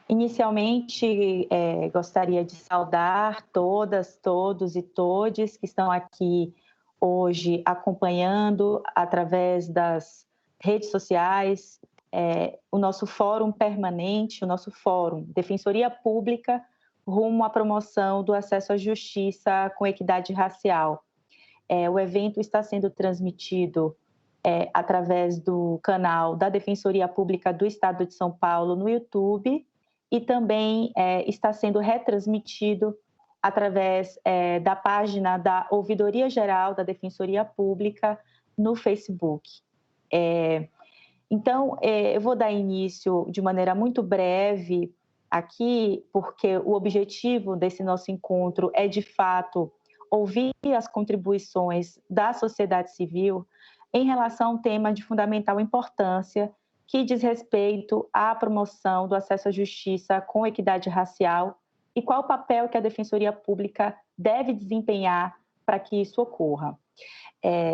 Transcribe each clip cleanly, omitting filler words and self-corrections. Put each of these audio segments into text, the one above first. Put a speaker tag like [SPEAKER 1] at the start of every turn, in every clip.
[SPEAKER 1] Inicialmente, gostaria de saudar todas, todos e todes que estão aqui hoje acompanhando através das redes sociais, o nosso fórum permanente, o nosso fórum Defensoria Pública rumo à promoção do acesso à justiça com equidade racial. O evento está sendo transmitido através do canal da Defensoria Pública do Estado de São Paulo no YouTube e também está sendo retransmitido através da página da Ouvidoria Geral da Defensoria Pública no Facebook. Então, eu vou dar início de maneira muito breve aqui, porque o objetivo desse nosso encontro é, de fato, ouvir as contribuições da sociedade civil em relação a um tema de fundamental importância que diz respeito à promoção do acesso à justiça com equidade racial e qual o papel que a Defensoria Pública deve desempenhar para que isso ocorra.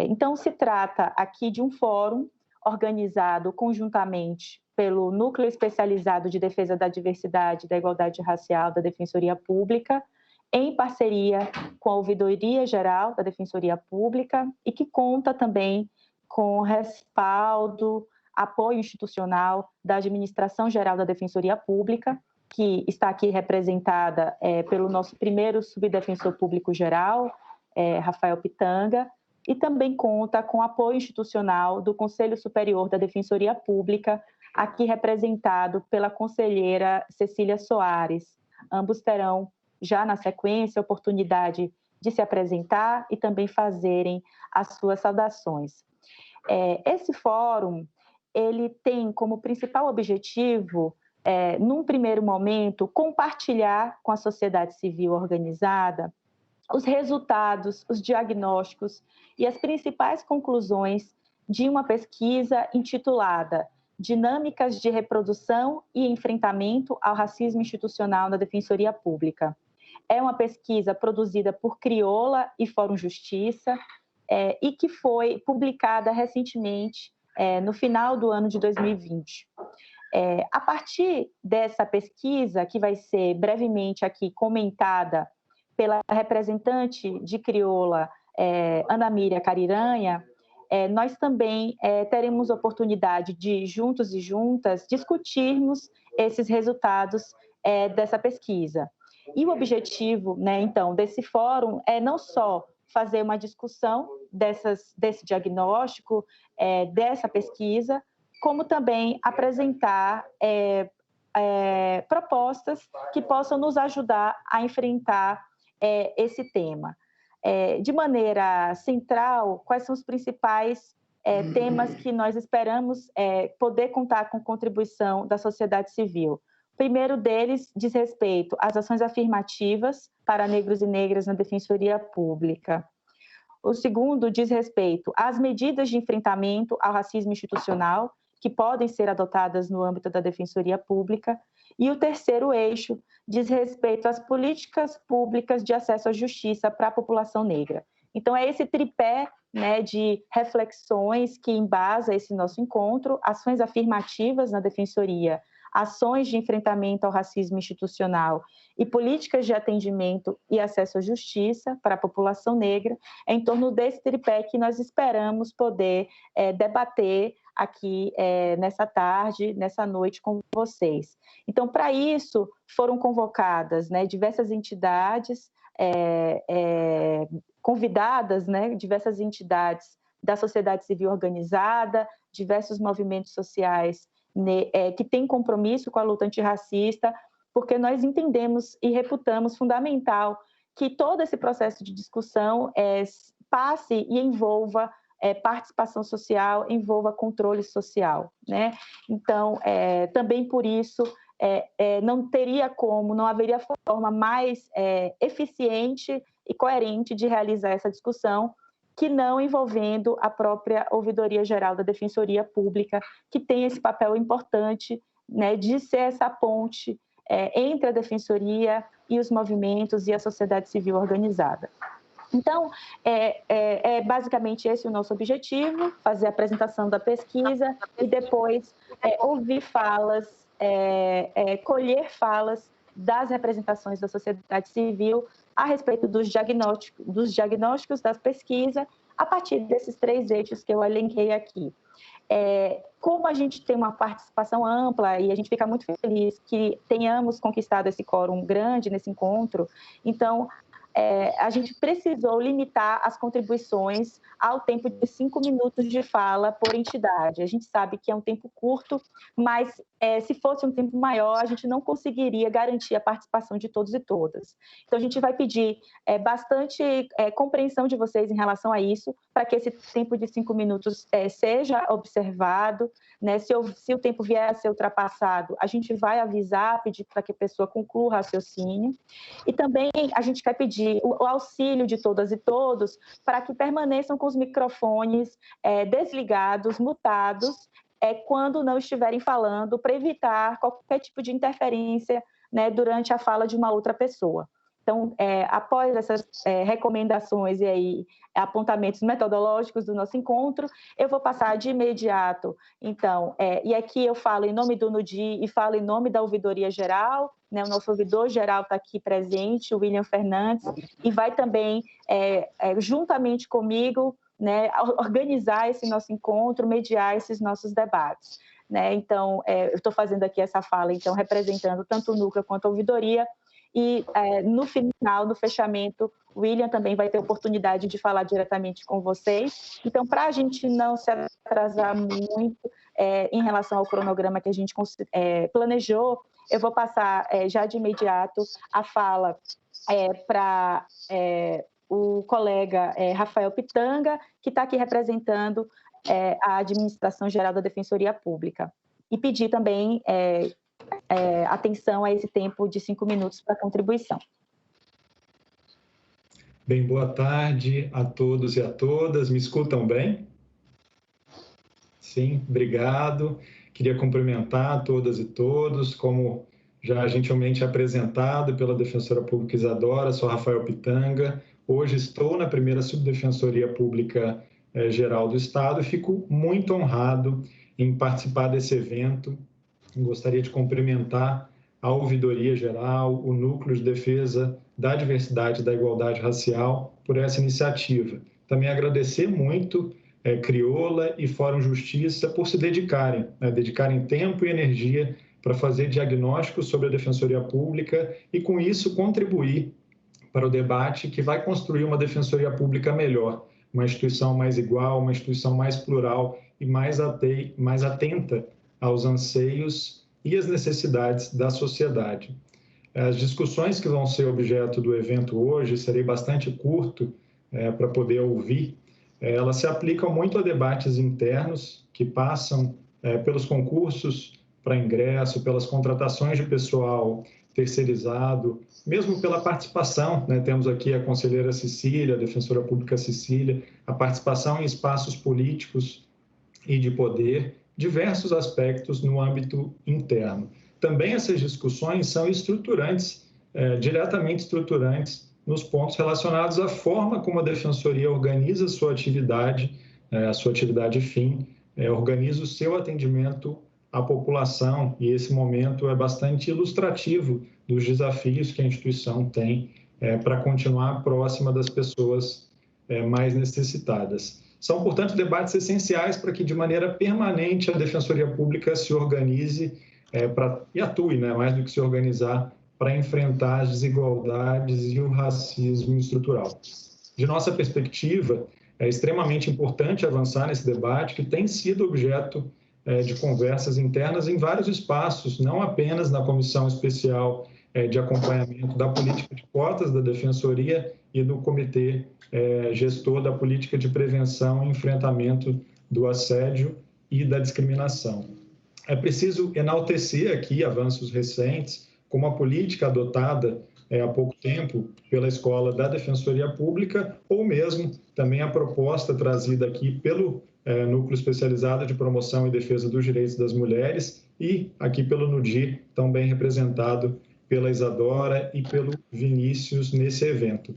[SPEAKER 1] Então, se trata aqui de um fórum organizado conjuntamente pelo Núcleo Especializado de Defesa da Diversidade e da Igualdade Racial da Defensoria Pública, em parceria com a Ouvidoria Geral da Defensoria Pública e que conta também com respaldo, apoio institucional da Administração Geral da Defensoria Pública, que está aqui representada pelo nosso primeiro subdefensor público geral, Rafael Pitanga, e também conta com apoio institucional do Conselho Superior da Defensoria Pública, aqui representado pela conselheira Cecília Soares. Ambos terão, já na sequência, a oportunidade de se apresentar e também fazerem as suas saudações. Esse fórum, ele tem como principal objetivo, num primeiro momento, compartilhar com a sociedade civil organizada os resultados, os diagnósticos e as principais conclusões de uma pesquisa intitulada Dinâmicas de Reprodução e Enfrentamento ao Racismo Institucional na Defensoria Pública. É uma pesquisa produzida por Crioula e Fórum Justiça e que foi publicada recentemente, no final do ano de 2020. A partir dessa pesquisa, que vai ser brevemente aqui comentada pela representante de Crioula, Ana Míria Cariranha, nós também teremos oportunidade de, juntos e juntas, discutirmos esses resultados dessa pesquisa. E o objetivo, né, então, desse fórum é não só fazer uma discussão desse diagnóstico, dessa pesquisa, como também apresentar propostas que possam nos ajudar a enfrentar esse tema. De maneira central, quais são os principais temas que nós esperamos poder contar com contribuição da sociedade civil? O primeiro deles diz respeito às ações afirmativas para negros e negras na Defensoria Pública. O segundo diz respeito às medidas de enfrentamento ao racismo institucional que podem ser adotadas no âmbito da Defensoria Pública. E o terceiro eixo diz respeito às políticas públicas de acesso à justiça para a população negra. Então, é esse tripé, né, de reflexões que embasa esse nosso encontro: ações afirmativas na Defensoria, ações de enfrentamento ao racismo institucional e políticas de atendimento e acesso à justiça para a população negra. É em torno desse tripé que nós esperamos poder debater aqui nessa tarde, nessa noite com vocês. Então, para isso, foram convocadas, né, diversas entidades, convidadas, né, diversas entidades da sociedade civil organizada, diversos movimentos sociais que têm compromisso com a luta antirracista, porque nós entendemos e reputamos fundamental que todo esse processo de discussão passe e envolva participação social, envolva controle social, né? Então, também por isso, não haveria forma mais eficiente e coerente de realizar essa discussão que não envolvendo a própria Ouvidoria Geral da Defensoria Pública, que tem esse papel importante, né, de ser essa ponte entre a Defensoria e os movimentos e a sociedade civil organizada. Então, basicamente esse o nosso objetivo, fazer a apresentação da pesquisa e depois ouvir falas, colher falas das representações da sociedade civil a respeito dos diagnósticos das pesquisas, a partir desses 3 eixos que eu elenquei aqui. Como a gente tem uma participação ampla e a gente fica muito feliz que tenhamos conquistado esse quórum grande nesse encontro, então, a gente precisou limitar as contribuições ao tempo de 5 minutos de fala por entidade. A gente sabe que é um tempo curto, mas se fosse um tempo maior, a gente não conseguiria garantir a participação de todos e todas. Então, a gente vai pedir bastante compreensão de vocês em relação a isso, para que esse tempo de 5 minutos seja observado, né? Se o tempo vier a ser ultrapassado, a gente vai avisar, pedir para que a pessoa conclua o raciocínio. E também a gente quer pedir o auxílio de todas e todos para que permaneçam com os microfones desligados, mutados, quando não estiverem falando, para evitar qualquer tipo de interferência, né, durante a fala de uma outra pessoa. Então, após essas recomendações e aí, apontamentos metodológicos do nosso encontro, eu vou passar de imediato. Então, e aqui eu falo em nome do NUDI e falo em nome da Ouvidoria Geral, né, o nosso ouvidor geral está aqui presente, o William Fernandes, e vai também, juntamente comigo, né, organizar esse nosso encontro, mediar esses nossos debates. Né? Então, eu estou fazendo aqui essa fala, então, representando tanto o núcleo quanto a ouvidoria, e no final, no fechamento, o William também vai ter oportunidade de falar diretamente com vocês. Então, para a gente não se atrasar muito em relação ao cronograma que a gente planejou, eu vou passar já de imediato a fala para o colega Rafael Pitanga, que está aqui representando a Administração Geral da Defensoria Pública. E pedir também atenção a esse tempo de 5 minutos para contribuição.
[SPEAKER 2] Bem, boa tarde a todos e a todas. Me escutam bem? Sim, obrigado. Queria cumprimentar todas e todos, como já gentilmente apresentado pela Defensora Pública Isadora, sou Rafael Pitanga. Hoje estou na primeira Subdefensoria Pública Geral do Estado e fico muito honrado em participar desse evento. Gostaria de cumprimentar a Ouvidoria Geral, o Núcleo de Defesa da Diversidade e da Igualdade Racial por essa iniciativa. Também agradecer muito Crioula e Fórum Justiça por se dedicarem tempo e energia para fazer diagnósticos sobre a Defensoria Pública e, com isso, contribuir para o debate que vai construir uma Defensoria Pública melhor, uma instituição mais igual, uma instituição mais plural e mais atenta aos anseios e às necessidades da sociedade. As discussões que vão ser objeto do evento hoje, serei bastante curto para poder ouvir, elas se aplicam muito a debates internos que passam pelos concursos para ingresso, pelas contratações de pessoal terceirizado, mesmo pela participação, né? Temos aqui a conselheira Cecília, a defensora pública Cecília, a participação em espaços políticos e de poder, diversos aspectos no âmbito interno. Também essas discussões são estruturantes, diretamente estruturantes, nos pontos relacionados à forma como a Defensoria organiza a sua atividade fim, organiza o seu atendimento à população, e esse momento é bastante ilustrativo dos desafios que a instituição tem para continuar próxima das pessoas mais necessitadas. São, portanto, debates essenciais para que, de maneira permanente, a Defensoria Pública se organize e atue, né, mais do que se organizar, para enfrentar as desigualdades e o racismo estrutural. De nossa perspectiva, é extremamente importante avançar nesse debate, que tem sido objeto de conversas internas em vários espaços, não apenas na Comissão Especial de Acompanhamento da Política de Cotas da Defensoria e do Comitê Gestor da Política de Prevenção e Enfrentamento do Assédio e da Discriminação. É preciso enaltecer aqui avanços recentes, como a política adotada há pouco tempo pela Escola da Defensoria Pública, ou mesmo também a proposta trazida aqui pelo Núcleo Especializado de Promoção e Defesa dos Direitos das Mulheres e aqui pelo NUDI, tão bem representado pela Isadora e pelo Vinícius nesse evento.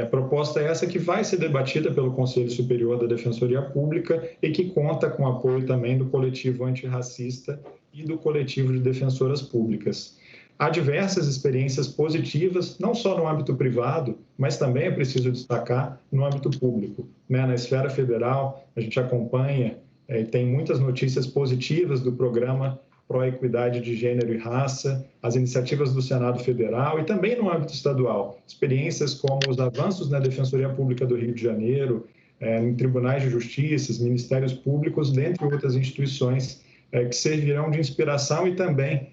[SPEAKER 2] Proposta essa que vai ser debatida pelo Conselho Superior da Defensoria Pública e que conta com o apoio também do coletivo antirracista e do coletivo de defensoras públicas. Há diversas experiências positivas, não só no âmbito privado, mas também é preciso destacar no âmbito público. Na esfera federal, a gente acompanha e tem muitas notícias positivas do programa Pró-Equidade de Gênero e Raça, as iniciativas do Senado Federal e também no âmbito estadual. Experiências como os avanços na Defensoria Pública do Rio de Janeiro, em tribunais de justiça, ministérios públicos, dentre outras instituições que servirão de inspiração e também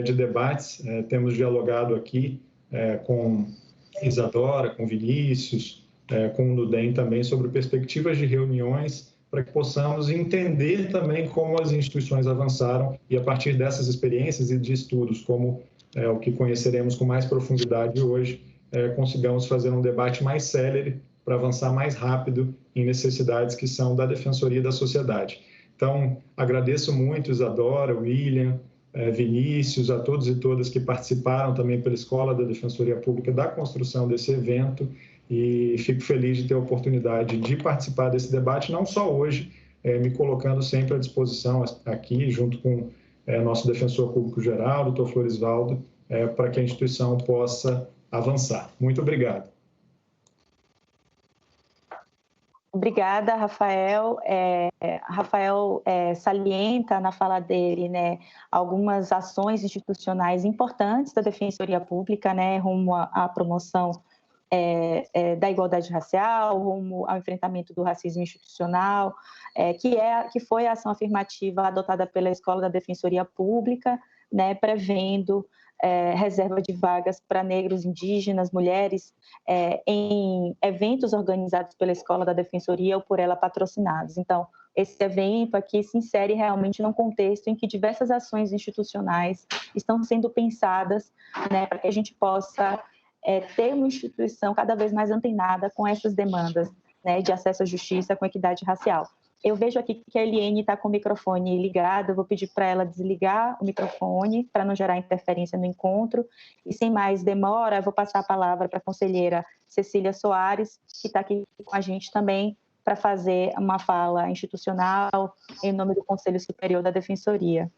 [SPEAKER 2] de debates. Temos dialogado aqui com Isadora, com Vinícius, com o Nudem também sobre perspectivas de reuniões para que possamos entender também como as instituições avançaram e, a partir dessas experiências e de estudos, como o que conheceremos com mais profundidade hoje, consigamos fazer um debate mais célere para avançar mais rápido em necessidades que são da defensoria e da sociedade. Então, agradeço muito, Isadora, William, Vinícius, a todos e todas que participaram também pela Escola da Defensoria Pública da construção desse evento, e fico feliz de ter a oportunidade de participar desse debate, não só hoje, me colocando sempre à disposição aqui, junto com nosso defensor público geral, doutor Floresvaldo, para que a instituição possa avançar. Muito obrigado.
[SPEAKER 1] Obrigada, Rafael. Rafael salienta na fala dele, né, algumas ações institucionais importantes da Defensoria Pública, né, rumo à promoção da igualdade racial, rumo ao enfrentamento do racismo institucional, que foi a ação afirmativa adotada pela Escola da Defensoria Pública, né, prevendo reserva de vagas para negros, indígenas, mulheres, em eventos organizados pela Escola da Defensoria ou por ela patrocinados. Então, esse evento aqui se insere realmente num contexto em que diversas ações institucionais estão sendo pensadas, né, para que a gente possa ter uma instituição cada vez mais antenada com essas demandas, né, de acesso à justiça com equidade racial. Eu vejo aqui que a Eliane está com o microfone ligado, eu vou pedir para ela desligar o microfone para não gerar interferência no encontro. E sem mais demora, eu vou passar a palavra para a conselheira Cecília Soares, que está aqui com a gente também para fazer uma fala institucional em nome do Conselho Superior da Defensoria.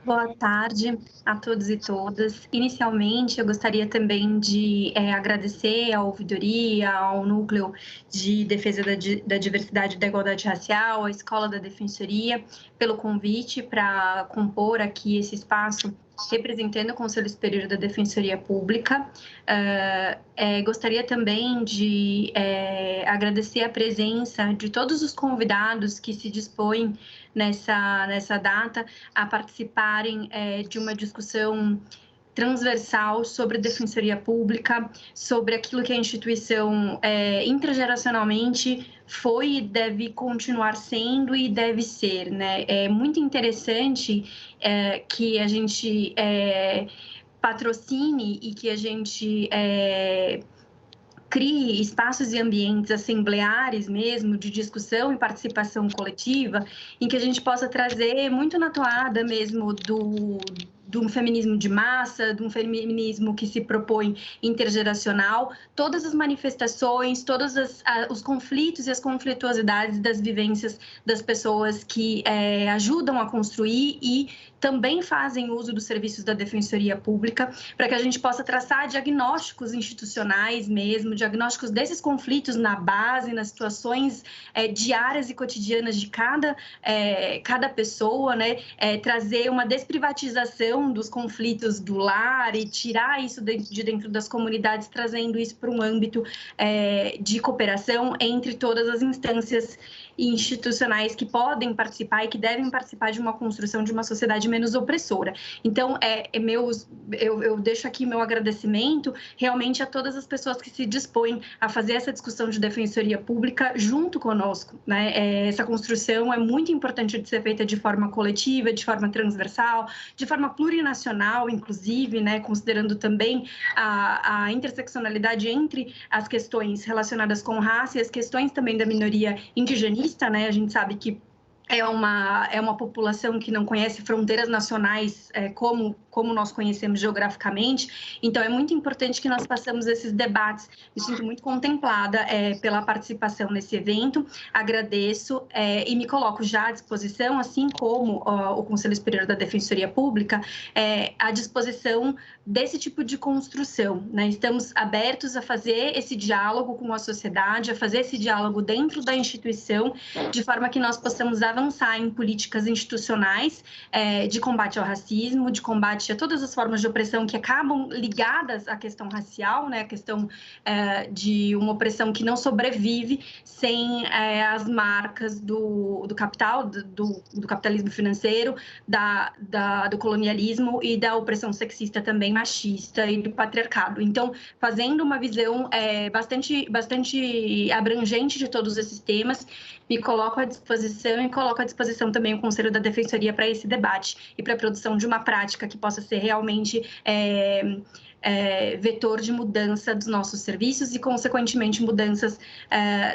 [SPEAKER 3] Boa tarde a todos e todas. Inicialmente, eu gostaria também de agradecer à Ouvidoria, ao Núcleo de Defesa da Diversidade e da Igualdade Racial, à Escola da Defensoria, pelo convite para compor aqui esse espaço representando o Conselho Superior da Defensoria Pública. Gostaria também de agradecer a presença de todos os convidados que se dispõem nessa data a participarem de uma discussão transversal sobre a Defensoria Pública, sobre aquilo que a instituição intergeracionalmente foi e deve continuar sendo e deve ser, né? É muito interessante que a gente patrocine e que a gente crie espaços e ambientes assembleares mesmo, de discussão e participação coletiva, em que a gente possa trazer muito na toada mesmo do feminismo de massa, de um feminismo que se propõe intergeracional, todas as manifestações, todos os conflitos e as conflituosidades das vivências das pessoas que ajudam a construir e também fazem uso dos serviços da Defensoria Pública, para que a gente possa traçar diagnósticos institucionais mesmo, diagnósticos desses conflitos na base, nas situações diárias e cotidianas de cada pessoa, né? Trazer uma desprivatização dos conflitos do lar e tirar isso de dentro das comunidades, trazendo isso para um âmbito de cooperação entre todas as instâncias institucionais que podem participar e que devem participar de uma construção de uma sociedade menos opressora. Então, eu deixo aqui meu agradecimento realmente a todas as pessoas que se dispõem a fazer essa discussão de defensoria pública junto conosco, né? Essa construção é muito importante de ser feita de forma coletiva, de forma transversal, de forma plurinacional, inclusive, né? Considerando também a interseccionalidade entre as questões relacionadas com raça e as questões também da minoria indigenista, né? A gente sabe que é uma população que não conhece fronteiras nacionais como nós conhecemos geograficamente. Então, é muito importante que nós façamos esses debates. Me sinto muito contemplada pela participação nesse evento, agradeço e me coloco já à disposição, assim como o Conselho Superior da Defensoria Pública, à disposição desse tipo de construção, né? Estamos abertos a fazer esse diálogo com a sociedade, a fazer esse diálogo dentro da instituição, de forma que nós possamos avançar em políticas institucionais de combate ao racismo, de combate a todas as formas de opressão que acabam ligadas à questão racial, né? A questão de uma opressão que não sobrevive sem as marcas do capital, do capitalismo financeiro, do colonialismo e da opressão sexista também machista e do patriarcado. Então, fazendo uma visão bastante abrangente de todos esses temas, me coloco à disposição e coloco à disposição também o Conselho da Defensoria para esse debate e para a produção de uma prática que possa ser realmente vetor de mudança dos nossos serviços e, consequentemente, mudanças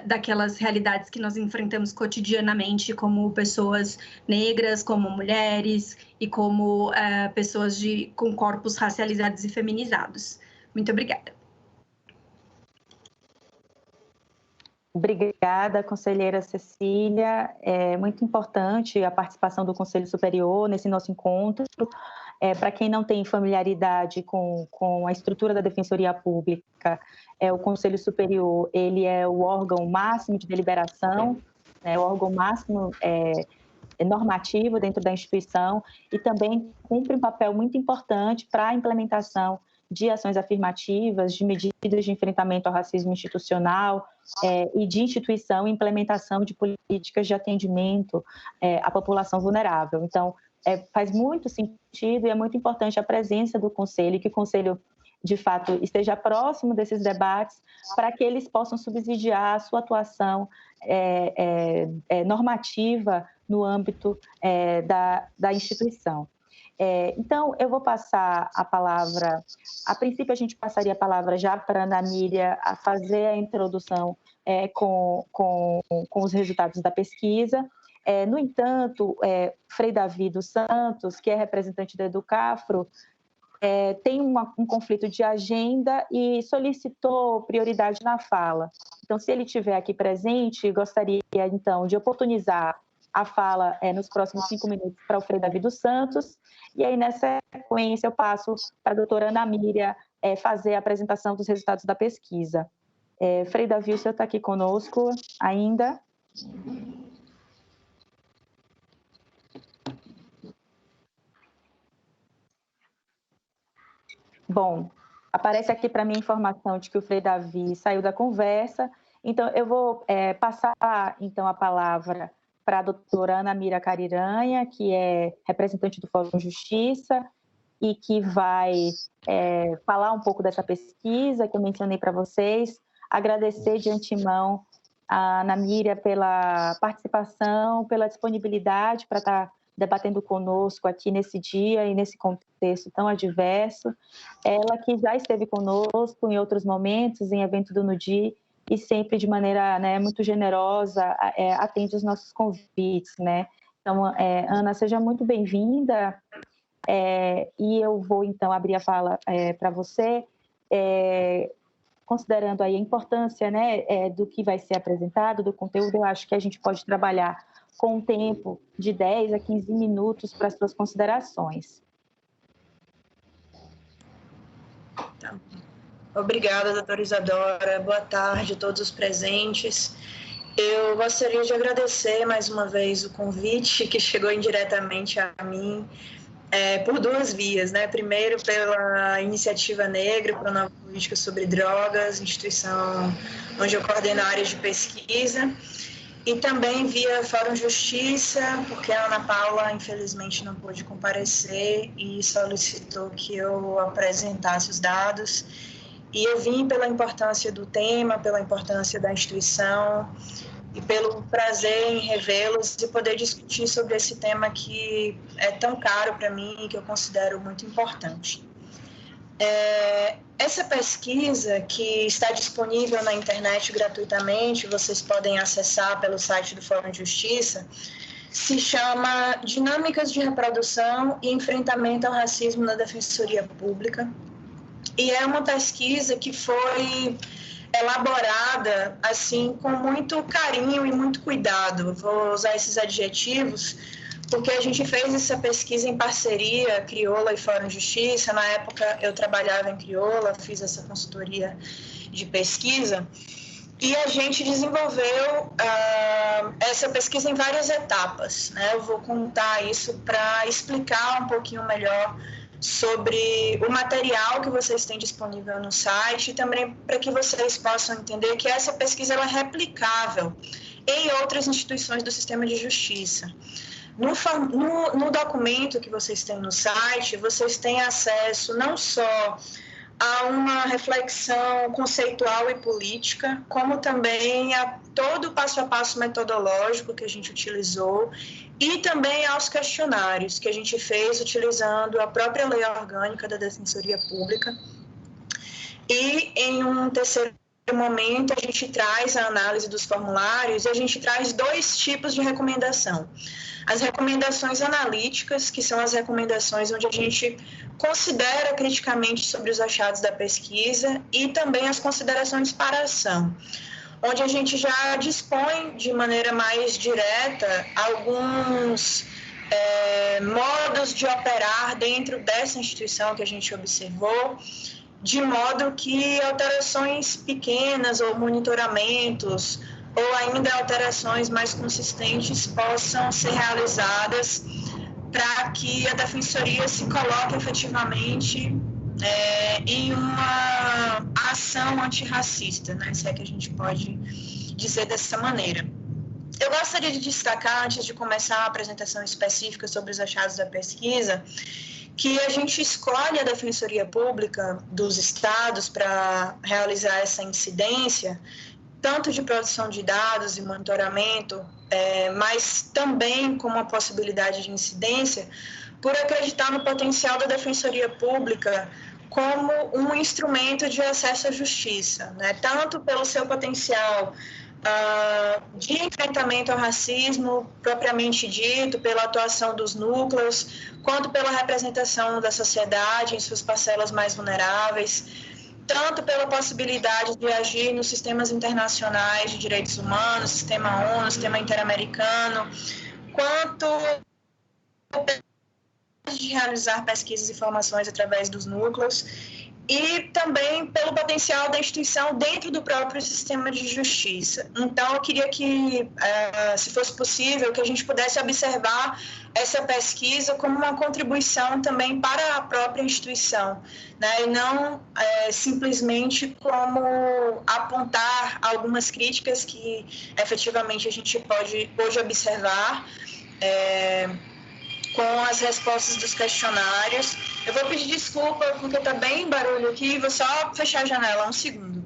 [SPEAKER 3] daquelas realidades que nós enfrentamos cotidianamente como pessoas negras, como mulheres e como pessoas com corpos racializados e feminizados. Muito obrigada.
[SPEAKER 1] Obrigada, conselheira Cecília. É muito importante a participação do Conselho Superior nesse nosso encontro. Para quem não tem familiaridade com a estrutura da Defensoria Pública, o Conselho Superior ele é o órgão máximo de deliberação, o órgão máximo normativo dentro da instituição e também cumpre um papel muito importante para a implementação de ações afirmativas, de medidas de enfrentamento ao racismo institucional e de instituição e implementação de políticas de atendimento à população vulnerável. Então, faz muito sentido e é muito importante a presença do Conselho, que o Conselho, de fato, esteja próximo desses debates para que eles possam subsidiar a sua atuação normativa no âmbito da instituição. Então, eu vou passar a palavra, a princípio a gente passaria a palavra já para a Ana Míria a fazer a introdução com os resultados da pesquisa. No entanto, Frei Davi dos Santos, que é representante da Educafro, tem um conflito de agenda e solicitou prioridade na fala. Então, se ele estiver aqui presente, gostaria, então, de oportunizar a fala nos próximos 5 minutos para o Frei Davi dos Santos. E aí, nessa sequência, eu passo para a doutora Ana Míria fazer a apresentação dos resultados da pesquisa. Frei Davi, o senhor está aqui conosco ainda? Bom, aparece aqui para mim a informação de que o Frei Davi saiu da conversa, então eu vou passar então a palavra para a doutora Ana Míria Cariranha, que é representante do Fórum Justiça e que vai falar um pouco dessa pesquisa que eu mencionei para vocês. Agradecer de antemão a Ana Míria pela participação, pela disponibilidade para estar debatendo conosco aqui nesse dia e nesse contexto tão adverso. Ela que já esteve conosco em outros momentos, em evento do NUDI, e sempre de maneira muito generosa atende os nossos convites, né? Então, Ana, seja muito bem-vinda e eu vou, então, abrir a fala para você, considerando aí a importância do que vai ser apresentado, do conteúdo. Eu acho que a gente pode trabalhar com um tempo de 10 a 15 minutos para as suas considerações.
[SPEAKER 4] Tá. Obrigada, doutora Isadora. Boa tarde a todos os presentes. Eu gostaria de agradecer mais uma vez o convite que chegou indiretamente a mim, por 2 vias, né? Primeiro, pela Iniciativa Negra para a Nova Política sobre Drogas, instituição onde eu coordeno a área de pesquisa, e também via Fórum Justiça, porque a Ana Paula, infelizmente, não pôde comparecer e solicitou que eu apresentasse os dados. E eu vim pela importância do tema, pela importância da instituição e pelo prazer em revê-los e poder discutir sobre esse tema que é tão caro para mim e que eu considero muito importante. Essa pesquisa, que está disponível na internet gratuitamente, vocês podem acessar pelo site do Fórum de Justiça, se chama Dinâmicas de Reprodução e Enfrentamento ao Racismo na Defensoria Pública. E é uma pesquisa que foi elaborada assim com muito carinho e muito cuidado. Vou usar esses adjetivos porque a gente fez essa pesquisa em parceria, Crioula e Fórum Justiça. Na época eu trabalhava em Crioula, fiz essa consultoria de pesquisa. E a gente desenvolveu essa pesquisa em várias etapas, né? Eu vou contar isso para explicar um pouquinho melhor sobre o material que vocês têm disponível no site e também para que vocês possam entender que essa pesquisa ela é replicável em outras instituições do sistema de justiça. No documento que vocês têm no site, vocês têm acesso não só a uma reflexão conceitual e política, como também a todo o passo a passo metodológico que a gente utilizou e também aos questionários que a gente fez utilizando a própria lei orgânica da Defensoria Pública. E em um terceiro momento a gente traz a análise dos formulários e a gente traz 2 tipos de recomendação. As recomendações analíticas, que são as recomendações onde a gente considera criticamente sobre os achados da pesquisa, e também as considerações para a ação, onde a gente já dispõe de maneira mais direta alguns modos de operar dentro dessa instituição que a gente observou, de modo que alterações pequenas ou monitoramentos ou ainda alterações mais consistentes possam ser realizadas para que a Defensoria se coloque efetivamente em uma ação antirracista, né? Se é que a gente pode dizer dessa maneira. Eu gostaria de destacar, antes de começar a apresentação específica sobre os achados da pesquisa, que a gente escolhe a Defensoria Pública dos estados para realizar essa incidência, tanto de produção de dados e monitoramento, mas também como uma possibilidade de incidência, por acreditar no potencial da Defensoria Pública como um instrumento de acesso à justiça, né? Tanto pelo seu potencial de enfrentamento ao racismo, propriamente dito, pela atuação dos núcleos, quanto pela representação da sociedade em suas parcelas mais vulneráveis, tanto pela possibilidade de agir nos sistemas internacionais de direitos humanos, sistema ONU, sistema interamericano, quanto de realizar pesquisas e formações através dos núcleos, e também pelo potencial da instituição dentro do próprio sistema de justiça. Então, eu queria que, se fosse possível, que a gente pudesse observar essa pesquisa como uma contribuição também para a própria instituição, né? E não simplesmente como apontar algumas críticas que efetivamente a gente pode hoje observar com as respostas dos questionários. Eu vou pedir desculpa porque está bem barulho aqui, vou só fechar a janela, um segundo.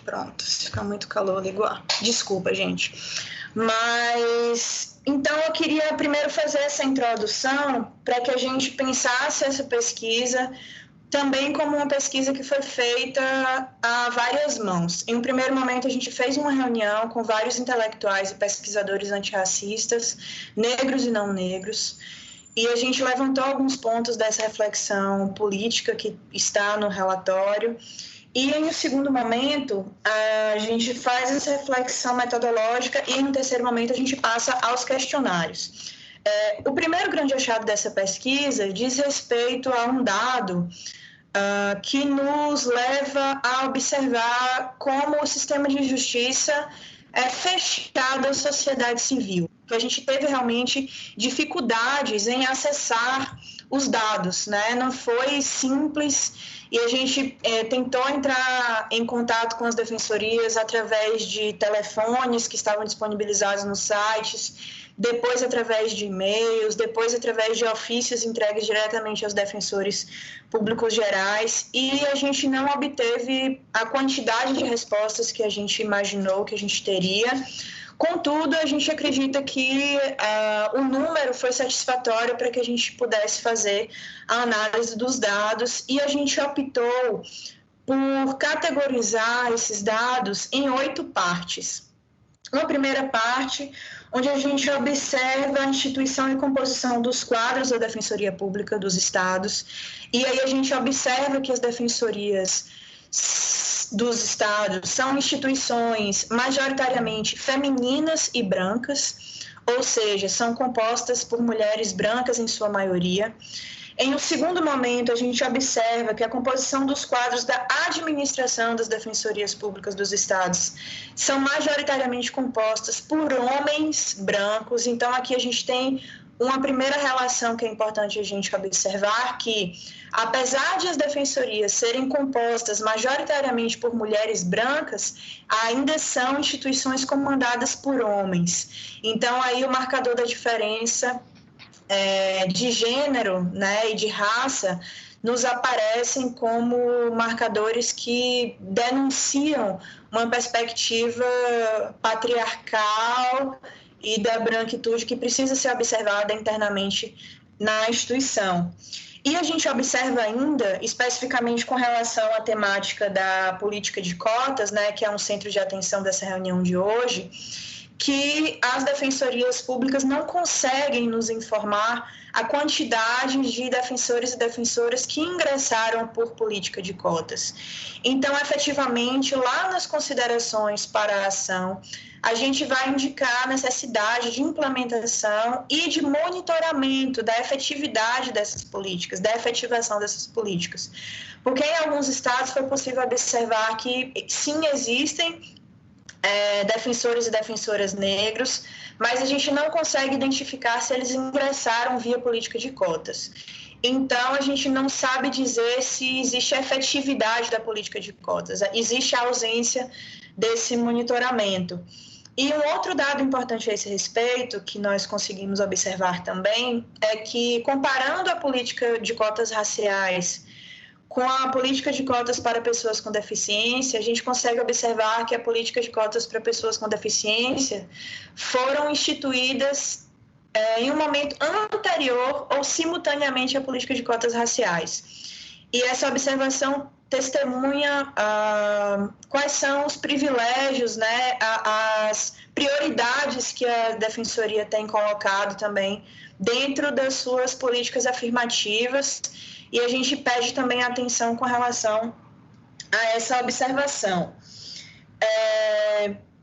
[SPEAKER 4] Pronto, se ficar muito calor, ligo ar. Desculpa, gente. Mas, então, eu queria primeiro fazer essa introdução para que a gente pensasse essa pesquisa também como uma pesquisa que foi feita a várias mãos. Em um primeiro momento, a gente fez uma reunião com vários intelectuais e pesquisadores antirracistas, negros e não negros, e a gente levantou alguns pontos dessa reflexão política que está no relatório. E, em um segundo momento, a gente faz essa reflexão metodológica e, em um terceiro momento, a gente passa aos questionários. O primeiro grande achado dessa pesquisa diz respeito a um dado que nos leva a observar como o sistema de justiça é fechado à sociedade civil, que a gente teve realmente dificuldades em acessar os dados, né? Não foi simples e a gente tentou entrar em contato com as defensorias através de telefones que estavam disponibilizados nos sites, depois através de e-mails, depois através de ofícios entregues diretamente aos defensores públicos gerais, e a gente não obteve a quantidade de respostas que a gente imaginou que a gente teria, Contudo, a gente acredita que o número foi satisfatório para que a gente pudesse fazer a análise dos dados e a gente optou por categorizar esses dados em 8 partes. Uma primeira parte, onde a gente observa a instituição e composição dos quadros da Defensoria Pública dos Estados, e aí a gente observa que as defensorias dos estados são instituições majoritariamente femininas e brancas, ou seja, são compostas por mulheres brancas em sua maioria. Em um segundo momento, a gente observa que a composição dos quadros da administração das defensorias públicas dos estados são majoritariamente compostas por homens brancos. Então, aqui a gente tem uma primeira relação que é importante a gente observar, que apesar de as defensorias serem compostas majoritariamente por mulheres brancas, ainda são instituições comandadas por homens. Então, aí o marcador da diferença de gênero, né, e de raça nos aparecem como marcadores que denunciam uma perspectiva patriarcal e da branquitude que precisa ser observada internamente na instituição. E a gente observa ainda, especificamente com relação à temática da política de cotas, né, que é um centro de atenção dessa reunião de hoje, que as defensorias públicas não conseguem nos informar a quantidade de defensores e defensoras que ingressaram por política de cotas. Então, efetivamente, lá nas considerações para a ação, a gente vai indicar a necessidade de implementação e de monitoramento da efetividade dessas políticas, da efetivação dessas políticas. Porque em alguns estados foi possível observar que, sim, existem defensores e defensoras negros, mas a gente não consegue identificar se eles ingressaram via política de cotas. Então, a gente não sabe dizer se existe a efetividade da política de cotas, existe a ausência desse monitoramento. E um outro dado importante a esse respeito, que nós conseguimos observar também, é que, comparando a política de cotas raciais com a política de cotas para pessoas com deficiência, a gente consegue observar que a política de cotas para pessoas com deficiência foram instituídas em um momento anterior ou simultaneamente à política de cotas raciais. E essa observação testemunha quais são os privilégios, né, as prioridades que a Defensoria tem colocado também dentro das suas políticas afirmativas, e a gente pede também atenção com relação a essa observação.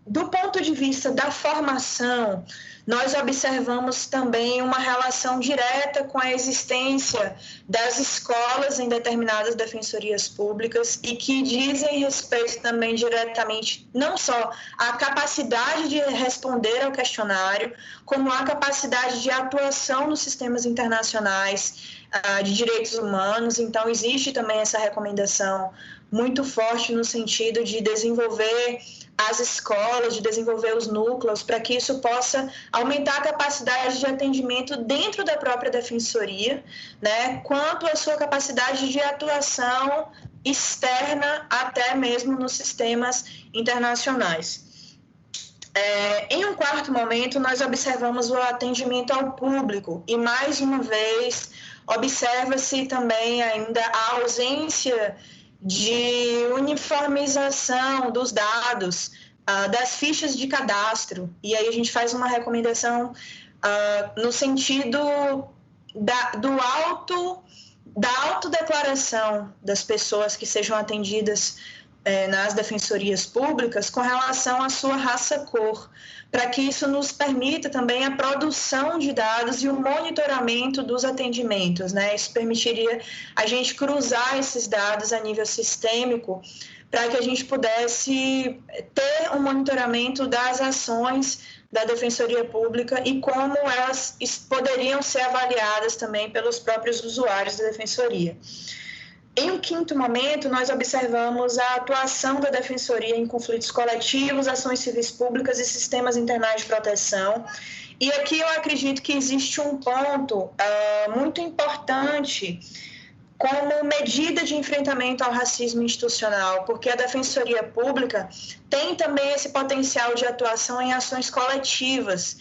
[SPEAKER 4] Do ponto de vista da formação, nós observamos também uma relação direta com a existência das escolas em determinadas defensorias públicas e que dizem respeito também diretamente não só à capacidade de responder ao questionário, como à capacidade de atuação nos sistemas internacionais de direitos humanos. Então, existe também essa recomendação muito forte no sentido de desenvolver as escolas, de desenvolver os núcleos, para que isso possa aumentar a capacidade de atendimento dentro da própria defensoria, né, quanto à sua capacidade de atuação externa, até mesmo nos sistemas internacionais. Em um quarto momento, nós observamos o atendimento ao público e, mais uma vez, observa-se também ainda a ausência de uniformização dos dados, das fichas de cadastro. E aí a gente faz uma recomendação no sentido da autodeclaração das pessoas que sejam atendidas nas defensorias públicas com relação à sua raça-cor, para que isso nos permita também a produção de dados e o monitoramento dos atendimentos, né? Isso permitiria a gente cruzar esses dados a nível sistêmico para que a gente pudesse ter um monitoramento das ações da Defensoria Pública e como elas poderiam ser avaliadas também pelos próprios usuários da Defensoria. Em um quinto momento, nós observamos a atuação da Defensoria em conflitos coletivos, ações civis públicas e sistemas internais de proteção. E aqui eu acredito que existe um ponto muito importante como medida de enfrentamento ao racismo institucional, porque a Defensoria Pública tem também esse potencial de atuação em ações coletivas.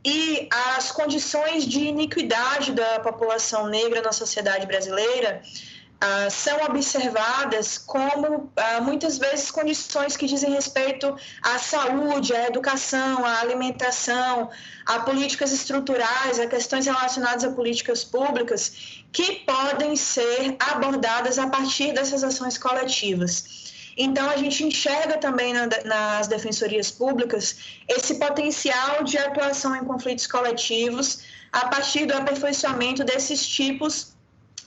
[SPEAKER 4] E as condições de iniquidade da população negra na sociedade brasileira são observadas como, muitas vezes, condições que dizem respeito à saúde, à educação, à alimentação, a políticas estruturais, a questões relacionadas a políticas públicas, que podem ser abordadas a partir dessas ações coletivas. Então, a gente enxerga também nas defensorias públicas esse potencial de atuação em conflitos coletivos a partir do aperfeiçoamento desses tipos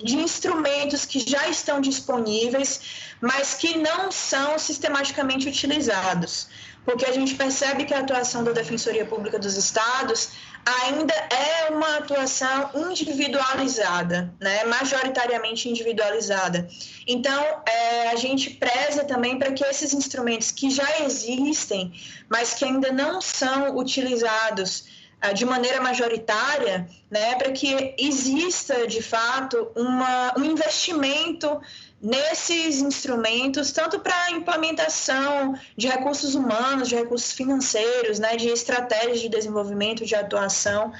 [SPEAKER 4] de instrumentos que já estão disponíveis, mas que não são sistematicamente utilizados. Porque a gente percebe que a atuação da Defensoria Pública dos Estados ainda é uma atuação individualizada, né? Majoritariamente individualizada. Então, a gente preza também para que esses instrumentos que já existem, mas que ainda não são utilizados de maneira majoritária, né, para que exista, de fato, um investimento nesses instrumentos, tanto para a implementação de recursos humanos, de recursos financeiros, né, de estratégias de desenvolvimento, de atuação,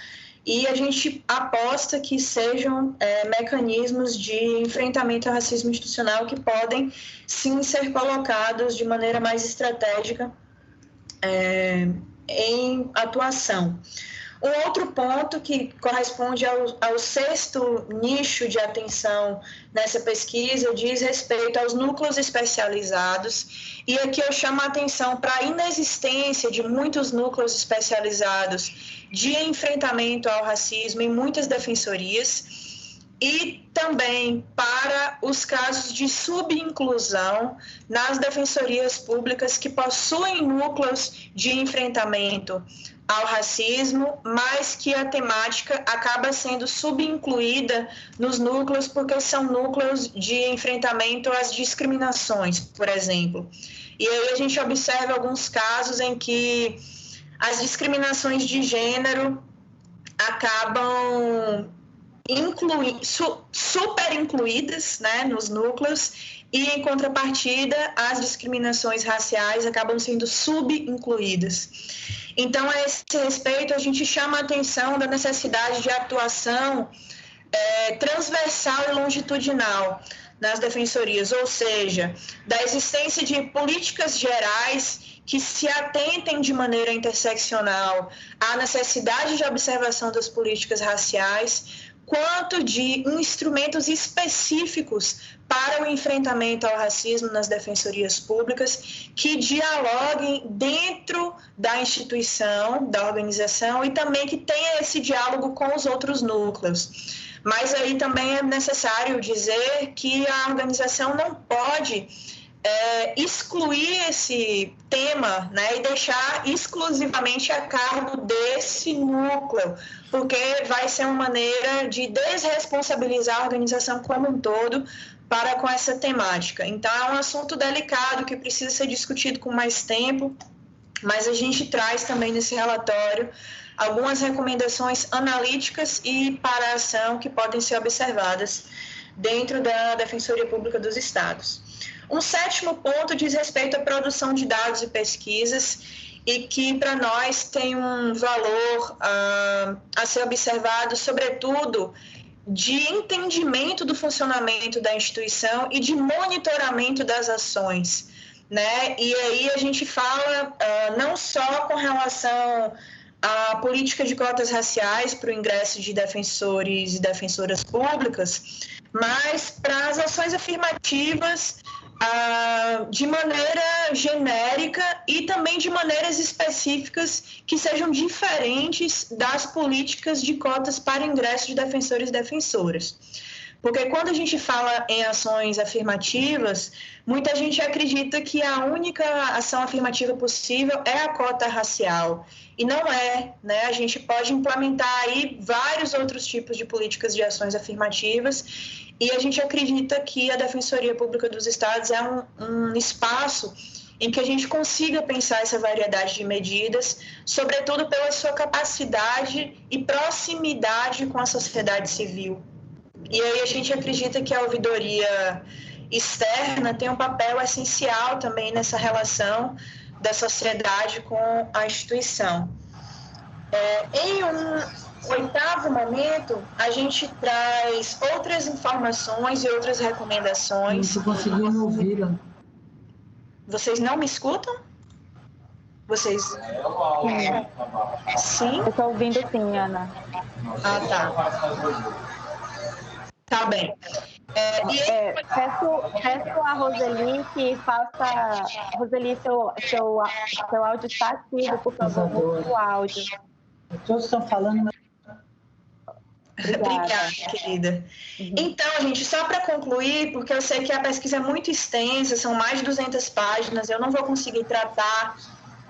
[SPEAKER 4] e a gente aposta que sejam mecanismos de enfrentamento ao racismo institucional que podem, sim, ser colocados de maneira mais estratégica em atuação. Um outro ponto que corresponde ao sexto nicho de atenção nessa pesquisa diz respeito aos núcleos especializados, e aqui eu chamo a atenção para a inexistência de muitos núcleos especializados de enfrentamento ao racismo em muitas defensorias, e também para os casos de subinclusão nas defensorias públicas que possuem núcleos de enfrentamento ao racismo, mas que a temática acaba sendo subincluída nos núcleos porque são núcleos de enfrentamento às discriminações, por exemplo. E aí a gente observa alguns casos em que as discriminações de gênero acabam super incluídas, né, nos núcleos, e em contrapartida as discriminações raciais acabam sendo subincluídas. Então, a esse respeito, a gente chama a atenção da necessidade de atuação transversal e longitudinal nas defensorias, ou seja, da existência de políticas gerais que se atentem de maneira interseccional à necessidade de observação das políticas raciais, quanto de instrumentos específicos para o enfrentamento ao racismo nas defensorias públicas, que dialoguem dentro da instituição, da organização, e também que tenha esse diálogo com os outros núcleos. Mas aí também é necessário dizer que a organização não pode excluir esse tema, né, e deixar exclusivamente a cargo desse núcleo, porque vai ser uma maneira de desresponsabilizar a organização como um todo para com essa temática. Então, é um assunto delicado que precisa ser discutido com mais tempo, mas a gente traz também nesse relatório algumas recomendações analíticas e para a ação que podem ser observadas dentro da Defensoria Pública dos Estados. Um sétimo ponto diz respeito à produção de dados e pesquisas e que, para nós, tem um valor a ser observado, sobretudo, de entendimento do funcionamento da instituição e de monitoramento das ações, né? E aí a gente fala não só com relação à política de cotas raciais para o ingresso de defensores e defensoras públicas, mas para as ações afirmativas de maneira genérica e também de maneiras específicas que sejam diferentes das políticas de cotas para ingresso de defensores e defensoras. Porque quando a gente fala em ações afirmativas, muita gente acredita que a única ação afirmativa possível é a cota racial. E não é, né? A gente pode implementar aí vários outros tipos de políticas de ações afirmativas e a gente acredita que a Defensoria Pública dos Estados é um espaço em que a gente consiga pensar essa variedade de medidas, sobretudo pela sua capacidade e proximidade com a sociedade civil. E aí a gente acredita que a ouvidoria externa tem um papel essencial também nessa relação da sociedade com a instituição. Em um oitavo momento, a gente traz outras informações e outras recomendações.
[SPEAKER 5] Não conseguimos ouvir.
[SPEAKER 4] Vocês não me escutam? Vocês... Sim?
[SPEAKER 1] Eu estou ouvindo sim, Ana.
[SPEAKER 4] Ah, tá. Tá bem.
[SPEAKER 1] Peço a Roseli que faça... Roseli, seu áudio está ativo, por favor, mude o áudio.
[SPEAKER 5] Todos estão falando, mas...
[SPEAKER 4] Obrigada, querida. Então, gente, só para concluir, porque eu sei que a pesquisa é muito extensa, são mais de 200 páginas, eu não vou conseguir tratar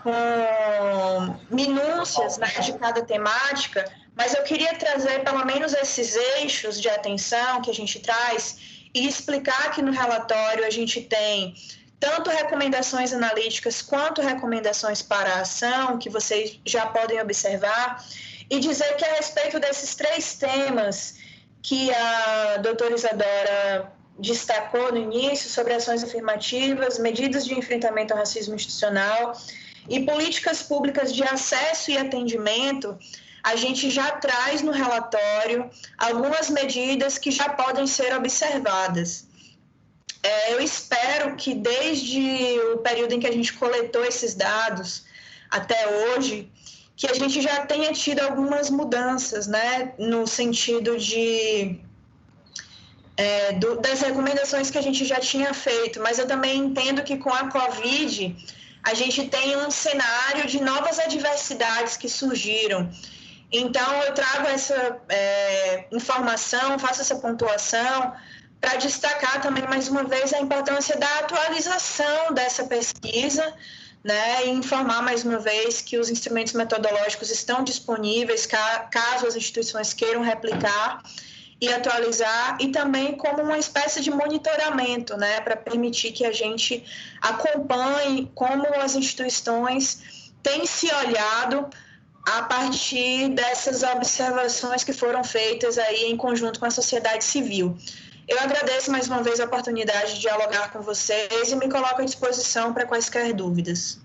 [SPEAKER 4] com minúcias, né, de cada temática, mas eu queria trazer pelo menos esses eixos de atenção que a gente traz e explicar que no relatório a gente tem tanto recomendações analíticas quanto recomendações para a ação, que vocês já podem observar, e dizer que a respeito desses 3 temas que a doutora Isadora destacou no início, sobre ações afirmativas, medidas de enfrentamento ao racismo institucional e políticas públicas de acesso e atendimento, a gente já traz no relatório algumas medidas que já podem ser observadas. Eu espero que desde o período em que a gente coletou esses dados até hoje, que a gente já tenha tido algumas mudanças, né, no sentido das recomendações que a gente já tinha feito, mas eu também entendo que com a Covid a gente tem um cenário de novas adversidades que surgiram. Então, eu trago essa informação, faço essa pontuação para destacar também, mais uma vez, a importância da atualização dessa pesquisa, né, e informar mais uma vez que os instrumentos metodológicos estão disponíveis, caso as instituições queiram replicar e atualizar, e também como uma espécie de monitoramento, né, para permitir que a gente acompanhe como as instituições têm se olhado a partir dessas observações que foram feitas aí em conjunto com a sociedade civil. Eu agradeço mais uma vez a oportunidade de dialogar com vocês e me coloco à disposição para quaisquer dúvidas.